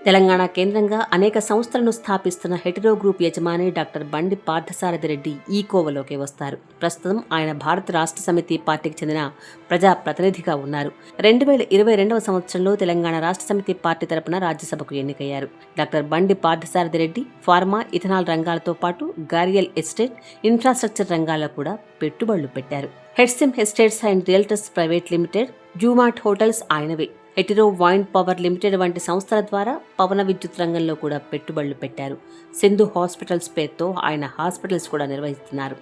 తెలంగాణ కేంద్రంగా అనేక సంస్థలను స్థాపిస్తున్న హెటెరో గ్రూప్ యజమాని డాక్టర్ బండి పార్థసారథి రెడ్డి ఈ కోవలోకి వస్తారు. ప్రస్తుతం ఆయన భారత రాష్ట్ర సమితి పార్టీకి చెందిన ప్రజా ప్రతినిధిగా ఉన్నారు. 2022వ సంవత్సరంలో తెలంగాణ రాష్ట్ర సమితి పార్టీ తరపున రాజ్యసభకు ఎన్నికయ్యారు. డాక్టర్ బండి పార్థసారథి రెడ్డి ఫార్మా, ఇథనాల్ రంగాలతో పాటు గారియల్ ఎస్టేట్, ఇన్ఫ్రాస్ట్రక్చర్ రంగాల్లో కూడా పెట్టుబడులు పెట్టారు. హెడ్సిమ్ estates and realtors private limited, జూమార్ట్ హోటల్స్ ఆయనవే. హెటెరో వైన్ పవర్ లిమిటెడ్ వంటి సంస్థల ద్వారా పవన విద్యుత్ రంగంలో కూడా పెట్టుబడులు పెట్టారు. సింధు హాస్పిటల్స్ పేరుతో ఆయన హాస్పిటల్స్ కూడా నిర్వహిస్తున్నారు.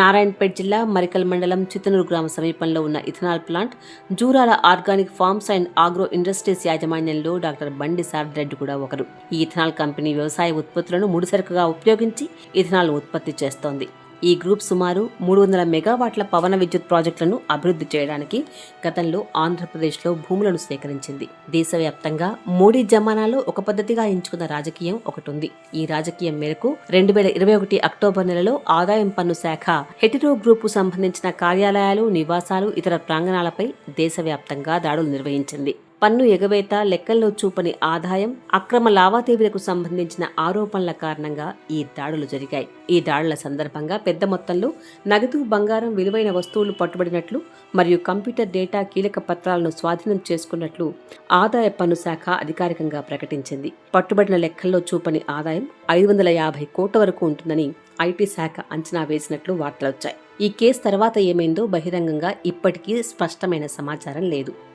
నారాయణపేట్ జిల్లా మరికల్ మండలం చిత్తనూరు గ్రామ సమీపంలో ఉన్న ethanol plant, Jurala organic farms and agro industries యాజమాన్యంలో డాక్టర్ బండి సారథి రెడ్డి కూడా ఒకరు. ఈ ఇథనాల్ కంపెనీ వ్యవసాయ ఉత్పత్తులను ముడిసరుకుగా ఉపయోగించి ఇథనాల్ ఉత్పత్తి చేస్తోంది. ఈ గ్రూప్ సుమారు 300 మెగావాట్ల పవన విద్యుత్ ప్రాజెక్టులను అభివృద్ధి చేయడానికి గతంలో ఆంధ్రప్రదేశ్లో భూములను సేకరించింది. దేశవ్యాప్తంగా మోడీ జమానాలో ఒక పద్ధతిగా ఎంచుకున్న రాజకీయం ఒకటి ఉంది. ఈ రాజకీయం మేరకు 2021 అక్టోబర్ నెలలో ఆదాయం పన్ను శాఖ హెటెరో గ్రూప్ సంబంధించిన కార్యాలయాలు, నివాసాలు, ఇతర ప్రాంగణాలపై దేశవ్యాప్తంగా దాడులు నిర్వహించింది. పన్ను ఎగవేత, లెక్కల్లో చూపని ఆదాయం, అక్రమ లావాదేవీలకు సంబంధించిన ఆరోపణల కారణంగా ఈ దాడులు జరిగాయి. ఈ దాడుల సందర్భంగా పెద్ద మొత్తంలో నగదు, బంగారం, విలువైన వస్తువులు పట్టుబడినట్లు మరియు కంప్యూటర్ డేటా, కీలక పత్రాలను స్వాధీనం చేసుకున్నట్లు ఆదాయ పన్ను శాఖ అధికారికంగా ప్రకటించింది. పట్టుబడిన లెక్కల్లో చూపని ఆదాయం 550 కోట్ల వరకు ఉంటుందని ఐటీ శాఖ అంచనా వేసినట్లు వార్తలొచ్చాయి. ఈ కేసు తర్వాత ఏమైందో బహిరంగంగా ఇప్పటికీ స్పష్టమైన సమాచారం లేదు.